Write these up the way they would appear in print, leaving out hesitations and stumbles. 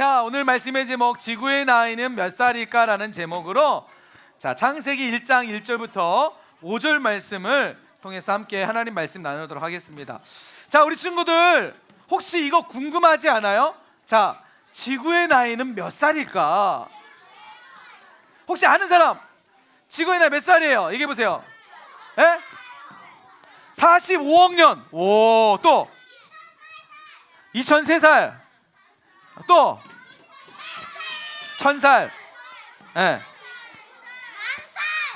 자, 오늘 말씀의 제목 지구의 나이는 몇 살일까라는 제목으로 자, 창세기 1장 1절부터 5절 말씀을 통해서 함께 하나님 말씀 나누도록 하겠습니다. 자, 우리 친구들 혹시 이거 궁금하지 않아요? 자, 지구의 나이는 몇 살일까? 혹시 아는 사람? 지구의 나이 몇 살이에요? 얘기해 보세요. 예? 45억 년. 오, 또 2003살. 또 1000살. 예.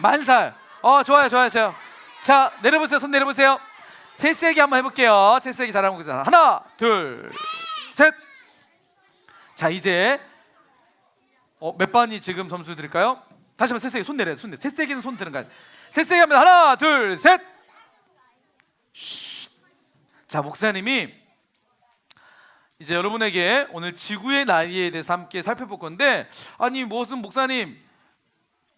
만살. 좋아요. 자, 내려보세요. 손 내려보세요. 세세기 한번 해볼게요. 세세기 잘하고 있잖아. 하나, 둘, 셋. 자, 이제 몇 반이 지금 점수 드릴까요? 다시 한번 세세기 손 내려요. 세세기는 손 드는 거야. 세세기 하면 하나, 둘, 셋. 쉿. 자, 목사님이 이제 여러분에게 오늘 지구의 나이에 대해서 함께 살펴볼 건데, 아니 무슨 목사님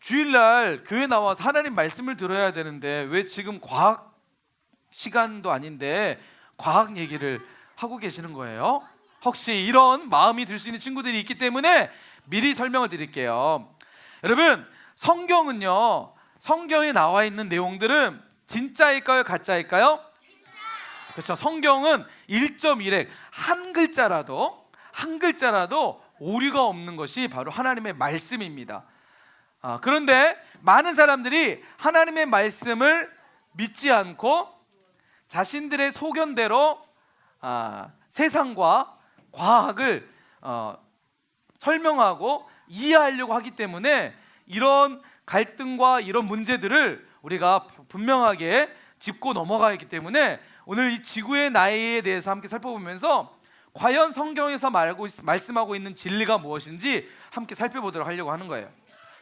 주일날 교회 나와서 하나님 말씀을 들어야 되는데 왜 지금 과학 시간도 아닌데 과학 얘기를 하고 계시는 거예요? 혹시 이런 마음이 들 수 있는 친구들이 있기 때문에 미리 설명을 드릴게요. 여러분, 성경은요, 성경에 나와 있는 내용들은 진짜일까요? 가짜일까요? 그렇죠. 성경은 1.1획 한 글자라도 오류가 없는 것이 바로 하나님의 말씀입니다. 그런데 많은 사람들이 하나님의 말씀을 믿지 않고 자신들의 소견대로 세상과 과학을 설명하고 이해하려고 하기 때문에 이런 갈등과 이런 문제들을 우리가 분명하게 짚고 넘어가야 하기 때문에 오늘 이 지구의 나이에 대해서 함께 살펴보면서 과연 성경에서 말씀하고 있는 진리가 무엇인지 함께 살펴보도록 하려고 하는 거예요.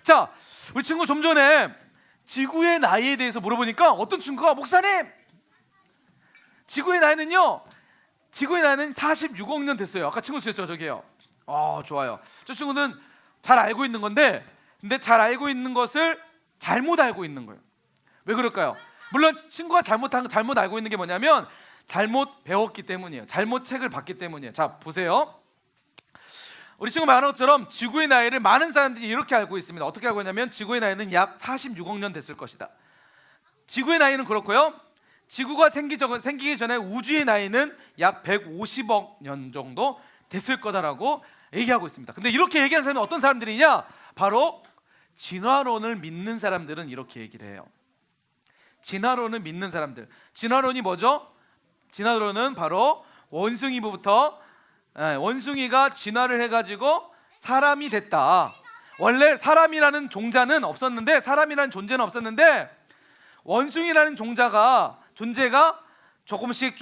자, 우리 친구 좀 전에 지구의 나이에 대해서 물어보니까 어떤 친구가 목사님, 지구의 나이는 46억 년 됐어요. 아까 친구 쓰셨죠, 저기요. 좋아요. 저 친구는 잘 알고 있는 건데, 근데 잘 알고 있는 것을 잘못 알고 있는 거예요. 왜 그럴까요? 물론 친구가 잘못 알고 있는 게 뭐냐면 잘못 배웠기 때문이에요. 잘못 책을 봤기 때문이에요. 자, 보세요. 우리 친구 말한 것처럼 지구의 나이를 많은 사람들이 이렇게 알고 있습니다. 어떻게 알고 있냐면 지구의 나이는 약 46억 년 됐을 것이다. 지구의 나이는 그렇고요. 지구가 생기기 전에 우주의 나이는 약 150억 년 정도 됐을 거다라고 얘기하고 있습니다. 근데 이렇게 얘기하는 사람은 어떤 사람들이냐? 바로 진화론을 믿는 사람들은 이렇게 얘기를 해요. 진화론을 믿는 사람들. 진화론이 뭐죠? 진화론은 바로 원숭이부터 원숭이가 진화를 해가지고 사람이 됐다. 원래 사람이라는 존재는 없었는데 원숭이라는 존재가 조금씩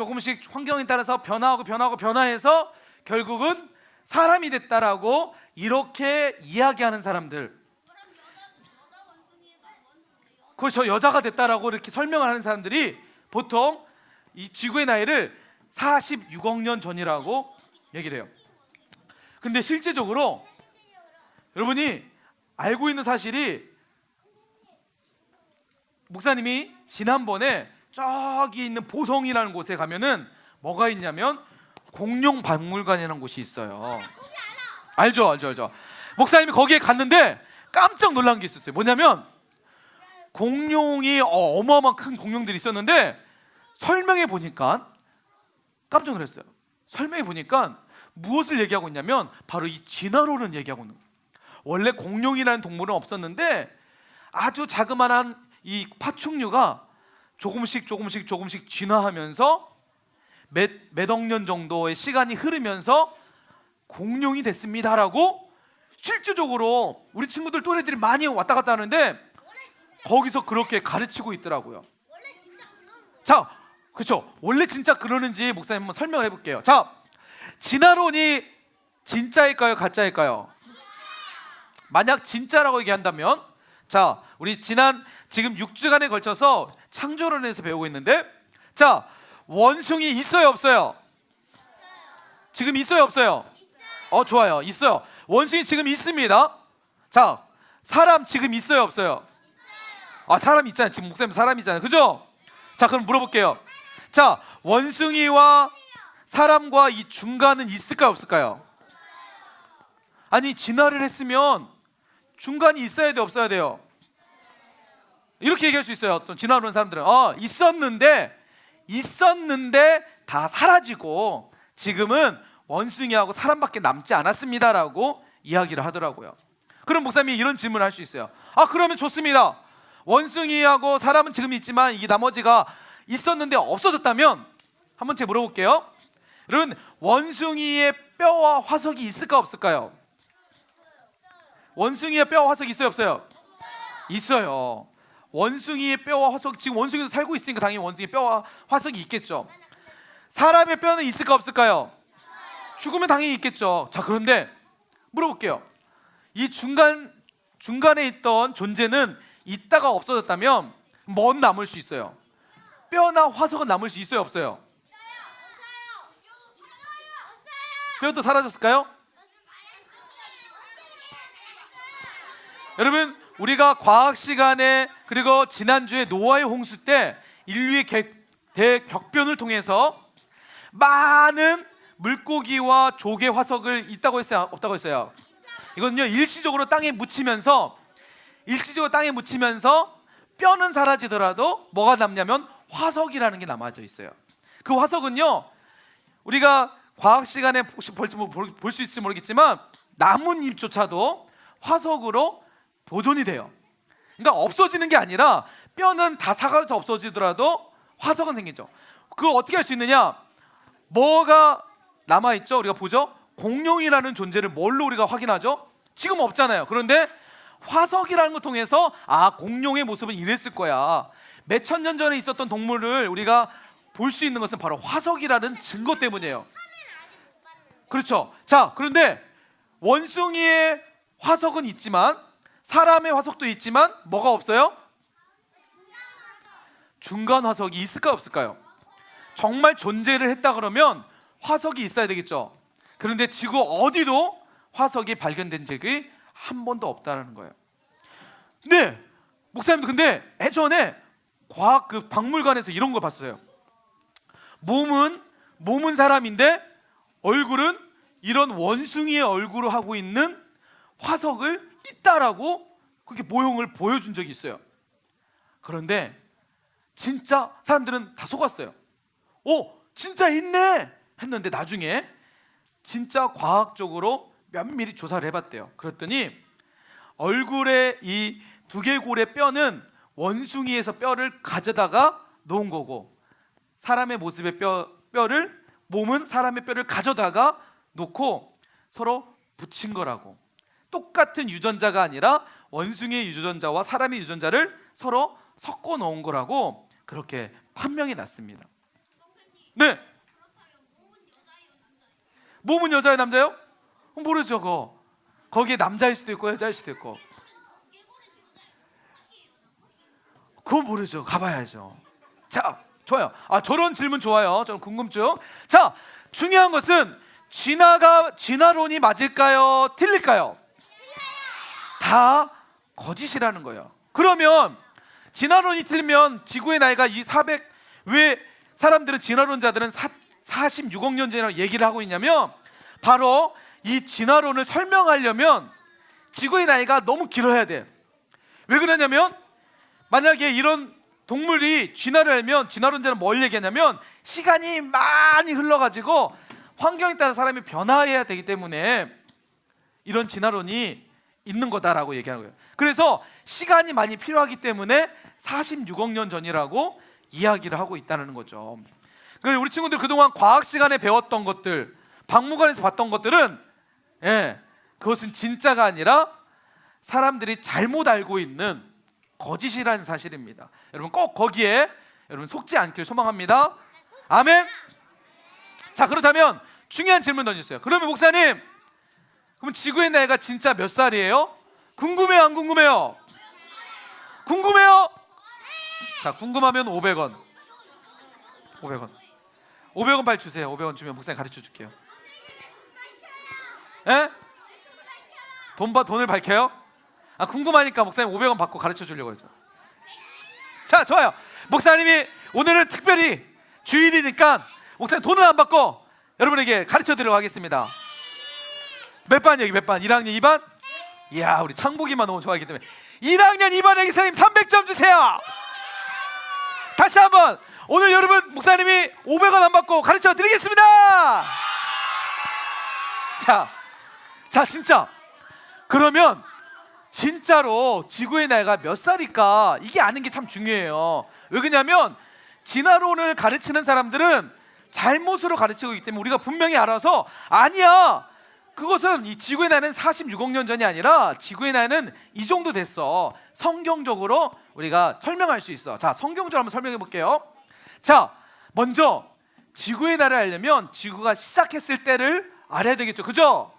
환경에 따라서 변화해서 결국은 사람이 됐다라고 이렇게 이야기하는 사람들. 그렇죠. 여자가 됐다라고 이렇게 설명을 하는 사람들이 보통 이 지구의 나이를 46억 년 전이라고 얘기를 해요. 근데 실제적으로 여러분이 알고 있는 사실이, 목사님이 지난번에 저기 있는 보성이라는 곳에 가면은 뭐가 있냐면 공룡박물관이라는 곳이 있어요. 알죠. 목사님이 거기에 갔는데 깜짝 놀란 게 있었어요. 뭐냐면 공룡이 어마어마한 큰 공룡들이 있었는데 설명해 보니까 깜짝 놀랐어요. 설명해 보니까 무엇을 얘기하고 있냐면 바로 이 진화론을 얘기하고 있는 거예요. 원래 공룡이라는 동물은 없었는데 아주 자그마한 이 파충류가 조금씩 진화하면서 몇억 년 정도의 시간이 흐르면서 공룡이 됐습니다라고 실질적으로 우리 친구들 또래들이 많이 왔다 갔다 하는데 거기서 그렇게 가르치고 있더라고요. 자, 그렇죠. 원래 진짜 그러는지 목사님 한번 설명을 해볼게요. 자, 진화론이 진짜일까요? 가짜일까요? 만약 진짜라고 얘기한다면, 자, 우리 지금 6주간에 걸쳐서 창조론에서 배우고 있는데, 자, 원숭이 있어요, 없어요? 지금 있어요, 없어요? 좋아요. 있어요. 원숭이 지금 있습니다. 자, 사람 지금 있어요, 없어요? 사람 있잖아요. 지금 목사님 사람 있잖아요. 그죠? 자, 그럼 물어볼게요. 자, 원숭이와 사람과 이 중간은 있을까요, 없을까요? 아니 진화를 했으면 중간이 있어야 돼, 없어야 돼요? 이렇게 얘기할 수 있어요. 어떤 진화론 사람들은 있었는데 다 사라지고 지금은 원숭이하고 사람밖에 남지 않았습니다라고 이야기를 하더라고요. 그럼 목사님이 이런 질문을 할 수 있어요. 그러면 좋습니다. 원숭이하고 사람은 지금 있지만 이 나머지가 있었는데 없어졌다면 한번 제가 물어볼게요. 여러분, 원숭이의 뼈와 화석이 있을까 없을까요? 원숭이의 뼈와 화석이 있어요, 없어요? 있어요. 원숭이의 뼈와 화석, 지금 원숭이도 살고 있으니까 당연히 원숭이의 뼈와 화석이 있겠죠. 사람의 뼈는 있을까 없을까요? 죽으면 당연히 있겠죠. 자, 그런데 물어볼게요. 이 중간에 있던 존재는 있다가 없어졌다면 뭔 남을 수 있어요? 뼈나 화석은 남을 수 있어요, 없어요? 뼈도 사라졌을까요? 여러분, 우리가 과학 시간에 그리고 지난주에 노아의 홍수 때 인류의 대격변을 통해서 많은 물고기와 조개 화석을 있다고 했어요, 없다고 했어요? 이거는요, 일시적으로 땅에 묻히면서 뼈는 사라지더라도 뭐가 남냐면 화석이라는 게 남아져 있어요. 그 화석은요, 우리가 과학 시간에 혹시 볼 수 있을지 모르겠지만 나뭇잎조차도 화석으로 보존이 돼요. 그러니까 없어지는 게 아니라 뼈는 다 사가져서 없어지더라도 화석은 생기죠. 그걸 어떻게 할 수 있느냐? 뭐가 남아있죠? 우리가 보죠? 공룡이라는 존재를 뭘로 우리가 확인하죠? 지금 없잖아요. 그런데 화석이라는 걸 통해서 공룡의 모습은 이랬을 거야. 몇천 년 전에 있었던 동물을 우리가 볼 수 있는 것은 바로 화석이라는 증거 때문이에요. 그렇죠. 자, 그런데 원숭이의 화석은 있지만 사람의 화석도 있지만 뭐가 없어요? 중간 화석이 있을까 없을까요? 정말 존재를 했다 그러면 화석이 있어야 되겠죠. 그런데 지구 어디도 화석이 발견된 적이 한 번도 없다는 거예요. 근데 목사님도 근데 예전에 과학 그 박물관에서 이런 걸 봤어요. 몸은 사람인데 얼굴은 이런 원숭이의 얼굴을 하고 있는 화석을 있다라고 그렇게 모형을 보여준 적이 있어요. 그런데 진짜 사람들은 다 속았어요. 진짜 있네 했는데 나중에 진짜 과학적으로 면밀히 조사를 해봤대요. 그랬더니 얼굴의 이 두개골의 뼈는 원숭이에서 뼈를 가져다가 놓은 거고 사람의 모습의 뼈를 몸은 사람의 뼈를 가져다가 놓고 서로 붙인 거라고. 똑같은 유전자가 아니라 원숭이의 유전자와 사람의 유전자를 서로 섞어 놓은 거라고 그렇게 판명이 났습니다. 네. 몸은 여자예요, 남자예요? 모르죠. 거기에 남자일 수도 있고 여자일 수도 있고. 그건 모르죠. 가봐야죠. 자, 좋아요. 저런 질문 좋아요. 저는 궁금증. 자, 중요한 것은 진화론이 맞을까요? 틀릴까요? 다 거짓이라는 거예요. 그러면 진화론이 틀리면 지구의 나이가 왜 사람들은 진화론자들은 46억 년 전이라고 얘기를 하고 있냐면 바로 이 진화론을 설명하려면 지구의 나이가 너무 길어야 돼. 왜 그러냐면 만약에 이런 동물이 진화를 하면 진화론자는 뭘 얘기하냐면 시간이 많이 흘러가지고 환경에 따라 사람이 변화해야 되기 때문에 이런 진화론이 있는 거다라고 얘기하는 거예요. 그래서 시간이 많이 필요하기 때문에 46억 년 전이라고 이야기를 하고 있다는 거죠. 우리 친구들 그동안 과학 시간에 배웠던 것들, 박물관에서 봤던 것들은 그것은 진짜가 아니라 사람들이 잘못 알고 있는 거짓이라는 사실입니다. 여러분 꼭 거기에 여러분 속지 않길 소망합니다. 아멘. 자, 그렇다면 중요한 질문 던졌어요. 그러면 목사님, 그럼 지구의 나이가 진짜 몇 살이에요? 궁금해요, 안 궁금해요? 궁금해요? 자, 궁금하면 500원. 500원 빨리 주세요. 500원 주면 목사님 가르쳐 줄게요. 예? 돈을 밝혀요? 궁금하니까 목사님 500원 받고 가르쳐 주려고 그러죠. 자, 좋아요. 목사님이 오늘은 특별히 주일이니까 목사님 돈을 안 받고 여러분에게 가르쳐 드리려고 하겠습니다. 몇 반 여기 몇 반? 1학년 2반? 이야, 우리 창복이만 너무 좋아하기 때문에 1학년 2반 애기 선생님 300점 주세요. 다시 한번 오늘 여러분 목사님이 500원 안 받고 가르쳐 드리겠습니다. 자 진짜 그러면 진짜로 지구의 나이가 몇 살일까 이게 아는 게 참 중요해요. 왜 그러냐면 진화론을 가르치는 사람들은 잘못으로 가르치고 있기 때문에 우리가 분명히 알아서 아니야, 그것은 이 지구의 나이는 46억 년 전이 아니라 지구의 나이는 이 정도 됐어. 성경적으로 우리가 설명할 수 있어. 자, 성경적으로 한번 설명해 볼게요. 자, 먼저 지구의 나이를 알려면 지구가 시작했을 때를 알아야 되겠죠, 그죠?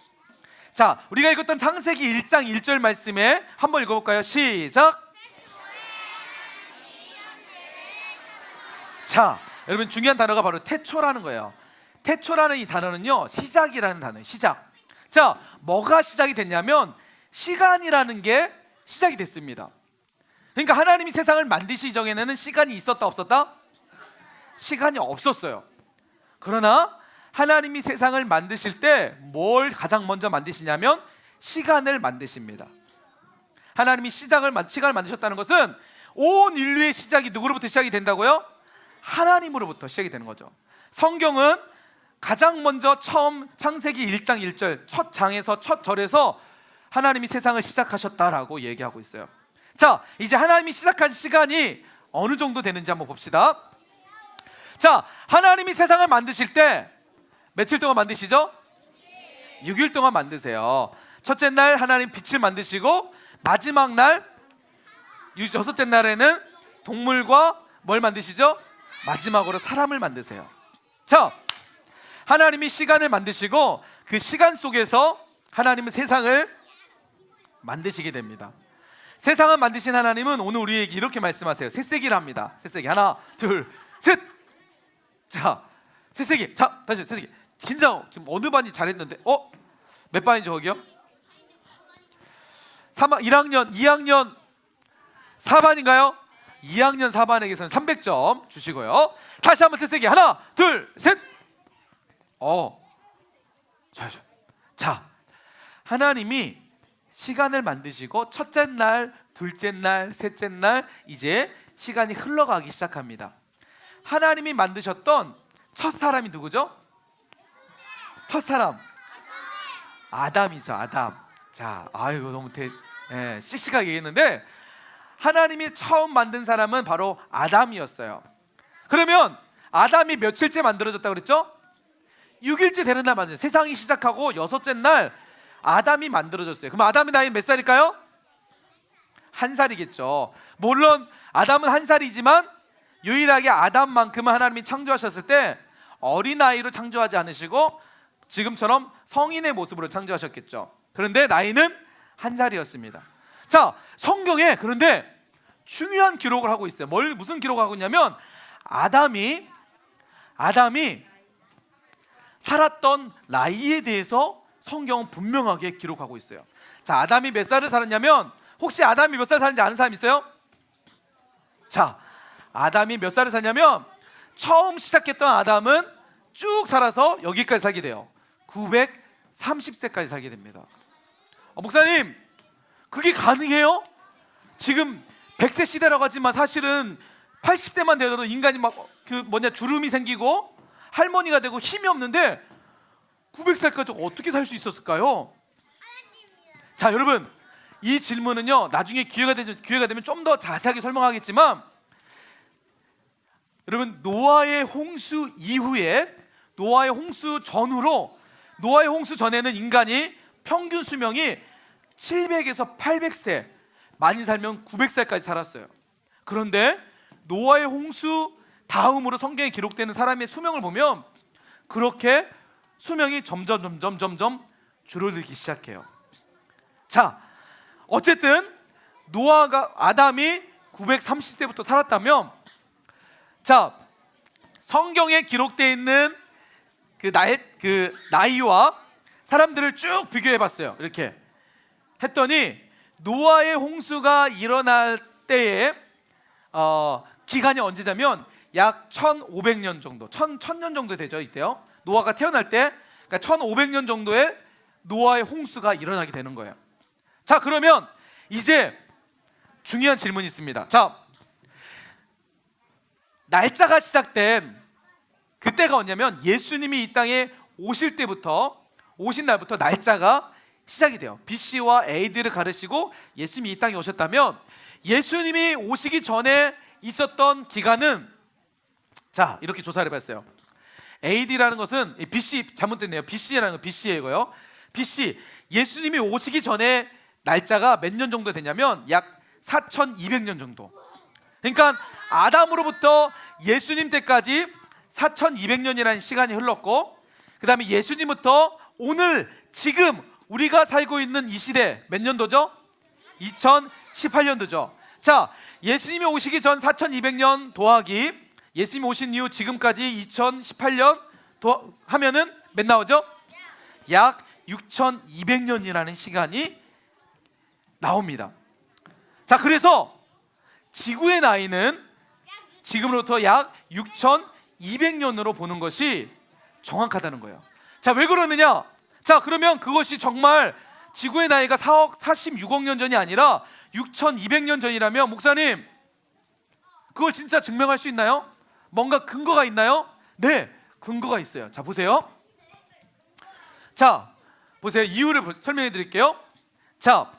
자, 우리가 읽었던 창세기 1장 1절 말씀에 한번 읽어볼까요? 시작. 자, 여러분 중요한 단어가 바로 태초라는 거예요. 태초라는 이 단어는요, 시작이라는 단어예요. 시작. 자, 뭐가 시작이 됐냐면 시간이라는 게 시작이 됐습니다. 그러니까 하나님이 세상을 만드시기 전에는 시간이 있었다 없었다? 시간이 없었어요. 그러나 하나님이 세상을 만드실 때 뭘 가장 먼저 만드시냐면 시간을 만드십니다. 하나님이 시간을 만드셨다는 것은 온 인류의 시작이 누구로부터 시작이 된다고요? 하나님으로부터 시작이 되는 거죠. 성경은 가장 먼저 처음 창세기 1장 1절 첫 장에서 첫 절에서 하나님이 세상을 시작하셨다라고 얘기하고 있어요. 자, 이제 하나님이 시작한 시간이 어느 정도 되는지 한번 봅시다. 자, 하나님이 세상을 만드실 때 며칠 동안 만드시죠? 6일 동안 만드세요. 첫째 날 하나님 빛을 만드시고 마지막 날 여섯째 날에는 동물과 뭘 만드시죠? 마지막으로 사람을 만드세요. 자, 하나님이 시간을 만드시고 그 시간 속에서 하나님은 세상을 만드시게 됩니다. 세상을 만드신 하나님은 오늘 우리에게 이렇게 말씀하세요. 새세기를 합니다. 새세기 하나 둘 셋. 자, 새세기. 자, 다시 새세기. 긴장. 지금 어느 반이 잘했는데 몇 반이죠 거기요? 1학년 2학년 4반인가요? 2학년 4반에게서는 300점 주시고요. 다시 한번 새세기 하나 둘 셋. 자, 하나님이 시간을 만드시고 첫째 날, 둘째 날, 셋째 날 이제 시간이 흘러가기 시작합니다. 하나님이 만드셨던 첫 사람이 누구죠? 첫 사람 아담이죠. 아담. 자, 아이고 너무 씩씩하게 얘기했는데 하나님이 처음 만든 사람은 바로 아담이었어요. 그러면 아담이 며칠째 만들어졌다고 그랬죠? 6일째 되는 날 만들어졌어요. 세상이 시작하고 6째 날 아담이 만들어졌어요. 그럼 아담의 나이 몇 살일까요? 1살이겠죠. 물론 아담은 1살이지만 유일하게 아담만큼은 하나님이 창조하셨을 때 어린아이로 창조하지 않으시고 지금처럼 성인의 모습으로 창조하셨겠죠. 그런데 나이는 1살이었습니다. 자, 성경에 그런데 중요한 기록을 하고 있어요. 무슨 기록을 하고 있냐면 아담이 살았던 나이에 대해서 성경은 분명하게 기록하고 있어요. 자, 아담이 몇 살을 살았냐면 혹시 아담이 몇 살 살았는지 아는 사람 있어요? 자, 아담이 몇 살을 살냐면 처음 시작했던 아담은 쭉 살아서 여기까지 살게 돼요. 930세까지 살게 됩니다. 목사님, 그게 가능해요? 지금 100세 시대라고 하지만 사실은 80대만 되어도 인간이 막 주름이 생기고 할머니가 되고 힘이 없는데 900살까지 어떻게 살 수 있었을까요? 자, 여러분, 이 질문은요 나중에 기회가 되면 좀 더 자세하게 설명하겠지만 여러분, 노아의 홍수 이후에 노아의 홍수 전후로 노아의 홍수 전에는 인간이 평균 수명이 700에서 800세, 많이 살면 900살까지 살았어요. 그런데 노아의 홍수 다음으로 성경에 기록되는 사람의 수명을 보면 그렇게 수명이 점점 줄어들기 시작해요. 자, 어쨌든 아담이 930세부터 살았다면, 자, 성경에 기록되어 있는 그 나이와 사람들을 쭉 비교해봤어요. 이렇게 했더니 노아의 홍수가 일어날 때에 기간이 언제냐면 약 1500년 정도, 1000년 정도 되죠. 이때요. 노아가 태어날 때, 그러니까 1500년 정도의 노아의 홍수가 일어나게 되는 거예요. 자, 그러면 이제 중요한 질문이 있습니다. 자, 날짜가 시작된 그때가 언냐면 예수님이 이 땅에 오실 날부터 날짜가 시작이 돼요. BC와 AD를 가르치고 예수님이 이 땅에 오셨다면 예수님이 오시기 전에 있었던 기간은, 자, 이렇게 조사를 해봤어요. AD라는 것은 BC, 잘못됐네요. BC라는 건 BC예요. BC, 예수님이 오시기 전에 날짜가 몇 년 정도 되냐면 약 4200년 정도. 그러니까 아담으로부터 예수님 때까지 4200년이라는 시간이 흘렀고, 그 다음에 예수님부터 오늘 지금 우리가 살고 있는 이 시대 몇 년도죠? 2018년도죠. 자, 예수님이 오시기 전 4200년 더하기 예수님이 오신 이후 지금까지 2018년 하면은 몇 나오죠? 약 6200년이라는 시간이 나옵니다. 자, 그래서 지구의 나이는 지금으로부터 약 6200년으로 보는 것이 정확하다는 거예요. 자, 왜 그러느냐? 자, 그러면 그것이 정말 지구의 나이가 4억 46억 년 전이 아니라 6200년 전이라면 목사님, 그걸 진짜 증명할 수 있나요? 뭔가 근거가 있나요? 네, 근거가 있어요. 자, 보세요. 자, 보세요. 이유를 설명해 드릴게요. 자,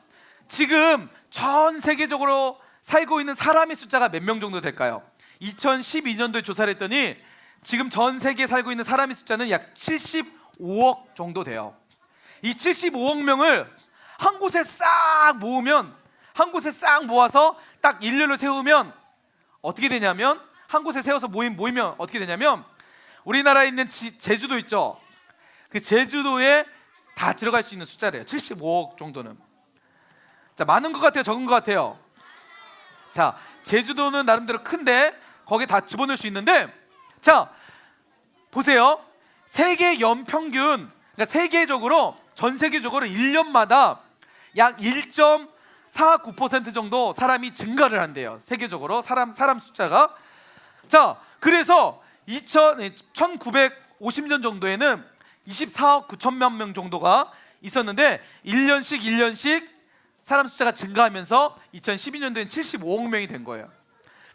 지금 전 세계적으로 살고 있는 사람의 숫자가 몇 명 정도 될까요? 2012년도에 조사를 했더니 지금 전 세계에 살고 있는 사람의 숫자는 약 75억 정도 돼요. 이 75억 명을 한 곳에 싹 모아서 딱 일렬로 세우면 어떻게 되냐면, 한 곳에 세워서 모이면 어떻게 되냐면, 우리나라에 있는 제주도 있죠? 그 제주도에 다 들어갈 수 있는 숫자래요. 75억 정도는. 자, 많은 것 같아요, 적은 것 같아요? 자, 제주도는 나름대로 큰데 거기에 다 집어넣을 수 있는데, 자, 보세요. 세계 연평균, 그러니까 세계적으로, 전 세계적으로 1년마다 약 1.49% 정도 사람이 증가를 한대요. 세계적으로 사람 숫자가. 자, 그래서 1950년 정도에는 24억 9천만 명 정도가 있었는데 1년씩 사람 숫자가 증가하면서 2012년도엔 75억 명이 된 거예요.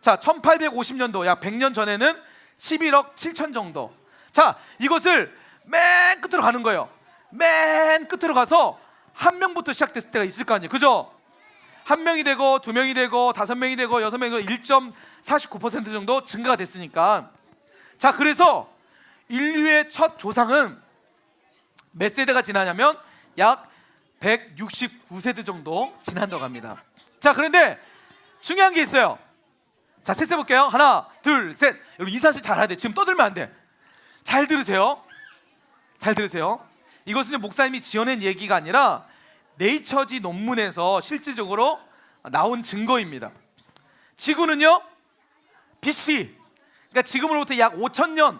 자, 1850년도 약 100년 전에는 11억 7천 정도. 자, 이것을 맨 끝으로 가는 거예요. 맨 끝으로 가서 한 명부터 시작됐을 때가 있을 거 아니에요, 그죠? 한 명이 되고, 두 명이 되고, 다섯 명이 되고, 여섯 명이 되고, 1.49% 정도 증가가 됐으니까. 자, 그래서 인류의 첫 조상은 몇 세대가 지나냐면 약 169세대 정도 지난다고 합니다. 자, 그런데 중요한 게 있어요. 자, 셋 해볼게요. 하나, 둘, 셋. 여러분, 이 사실 잘 해야 돼. 지금 떠들면 안 돼. 잘 들으세요. 잘 들으세요. 이것은 목사님이 지어낸 얘기가 아니라 네이처지 논문에서 실질적으로 나온 증거입니다. 지구는요, BC, 그러니까 지금으로부터 약 5천년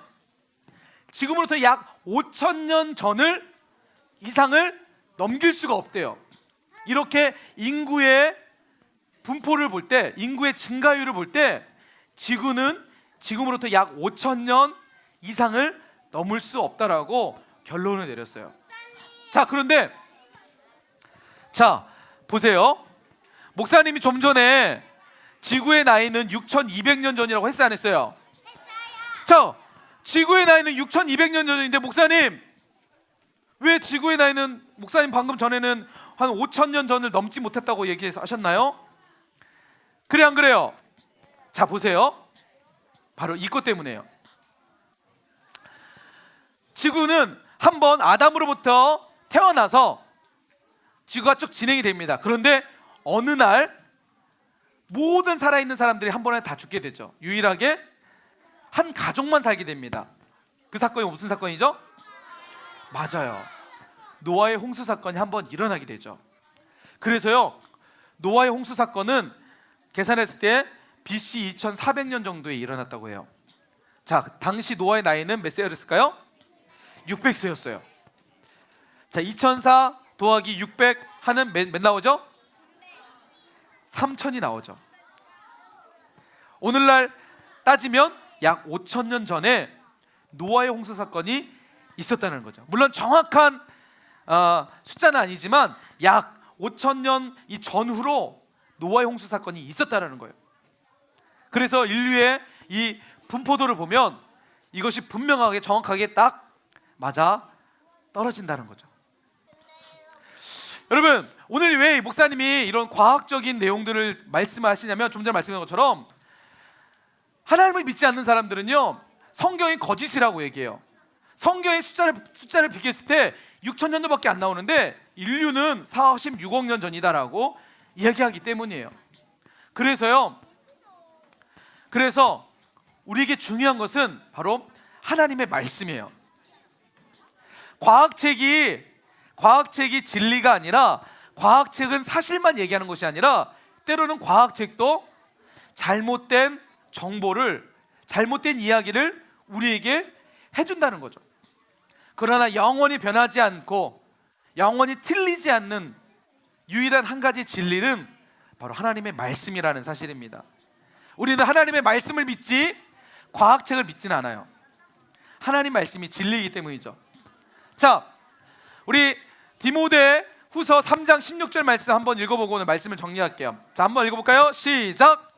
전을 이상을 넘길 수가 없대요. 이렇게 인구의 분포를 볼 때, 인구의 증가율을 볼 때 지구는 지금으로부터 약 5천년 이상을 넘을 수 없다라고 결론을 내렸어요. 자, 그런데 자, 보세요. 목사님이 좀 전에 지구의 나이는 6200년 전이라고 했어요, 안 했어요? 자, 지구의 나이는 6200년 전인데 목사님, 왜 지구의 나이는, 목사님 방금 전에는 한 5000년 전을 넘지 못했다고 얘기하셨나요? 그래, 안 그래요? 자, 보세요. 바로 이것 때문에요. 지구는 한번 아담으로부터 태어나서 지구가 쭉 진행이 됩니다. 그런데 어느 날 모든 살아있는 사람들이 한 번에 다 죽게 되죠. 유일하게 한 가족만 살게 됩니다. 그 사건이 무슨 사건이죠? 맞아요. 노아의 홍수 사건이 한번 일어나게 되죠. 그래서요, 노아의 홍수 사건은 계산했을 때 BC 2400년 정도에 일어났다고 해요. 자, 당시 노아의 나이는 몇 세였을까요? 600세였어요. 자, 2004 더하기 600 하는 몇 나오죠? 3000이 나오죠. 오늘날 따지면 약 5000년 전에 노아의 홍수 사건이 있었다는 거죠. 물론 정확한 숫자는 아니지만 약 5,000년 이 전후로 노아의 홍수 사건이 있었다라는 거예요. 그래서 인류의 이 분포도를 보면 이것이 분명하게 정확하게 딱 맞아 떨어진다는 거죠. 여러분, 오늘 왜 목사님이 이런 과학적인 내용들을 말씀하시냐면, 좀 전에 말씀드린 것처럼 하나님을 믿지 않는 사람들은요, 성경이 거짓이라고 얘기해요. 성경의 숫자를 비교했을 때 6,000년도밖에 안 나오는데 인류는 46억 년 전이다라고 이야기하기 때문이에요. 그래서 우리에게 중요한 것은 바로 하나님의 말씀이에요. 과학책이 진리가 아니라, 과학책은 사실만 얘기하는 것이 아니라 때로는 과학책도 잘못된 정보를, 잘못된 이야기를 우리에게 해준다는 거죠. 그러나 영원히 변하지 않고 영원히 틀리지 않는 유일한 한 가지 진리는 바로 하나님의 말씀이라는 사실입니다. 우리는 하나님의 말씀을 믿지 과학책을 믿지는 않아요. 하나님 말씀이 진리이기 때문이죠. 자, 우리 디모데 후서 3장 16절 말씀 한번 읽어보고 오늘 말씀을 정리할게요. 자, 한번 읽어볼까요? 시작!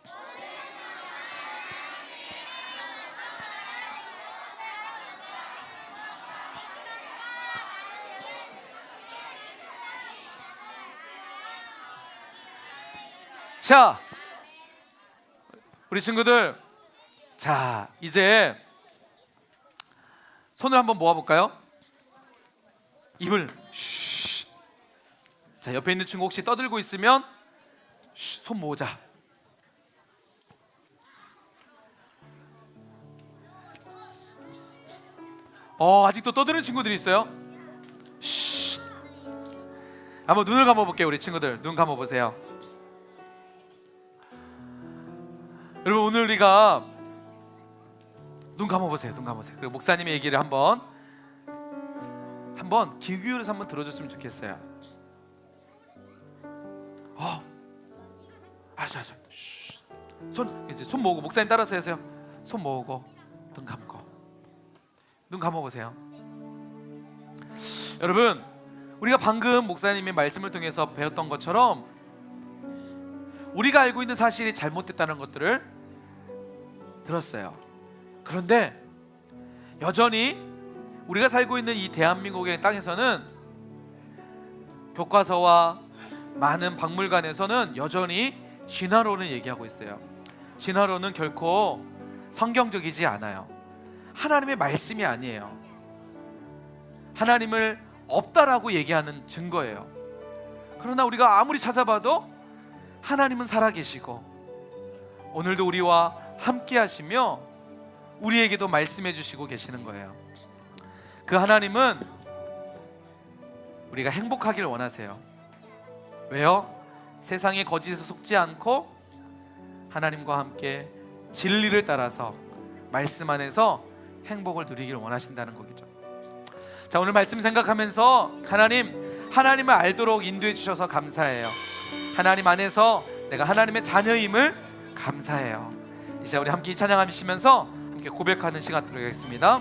자, 우리 친구들, 자, 이제 손을 한번 모아볼까요? 입을 쉿. 자, 옆에 있는 친구 혹시 떠들고 있으면 쉿, 손 모으자. 아직도 떠드는 친구들이 있어요? 쉿. 한번 눈을 감아볼게요. 우리 친구들 눈 감아보세요. 여러분, 오늘 우리가 눈 감아보세요. 눈 감아보세요. 그리고 목사님의 얘기를 한번 귀 기울여서 한번 들어줬으면 좋겠어요. 알았어. 손 모으고, 목사님 따라서 하세요. 손 모으고 눈 감고 눈 감아보세요. 여러분, 우리가 방금 목사님의 말씀을 통해서 배웠던 것처럼 우리가 알고 있는 사실이 잘못됐다는 것들을 들었어요. 그런데 여전히 우리가 살고 있는 이 대한민국의 땅에서는 교과서와 많은 박물관에서는 여전히 진화론을 얘기하고 있어요. 진화론은 결코 성경적이지 않아요. 하나님의 말씀이 아니에요. 하나님을 없다라고 얘기하는 증거예요. 그러나 우리가 아무리 찾아봐도 하나님은 살아계시고 오늘도 우리와 함께 하시며 우리에게도 말씀해 주시고 계시는 거예요. 그 하나님은 우리가 행복하기를 원하세요. 왜요? 세상의 거짓에 속지 않고 하나님과 함께 진리를 따라서 말씀 안에서 행복을 누리기를 원하신다는 거겠죠. 자, 오늘 말씀 생각하면서 하나님을 알도록 인도해 주셔서 감사해요. 하나님 안에서 내가 하나님의 자녀임을 감사해요. 이제 우리 함께 이 찬양하시면서 함께 고백하는 시간 드리겠습니다.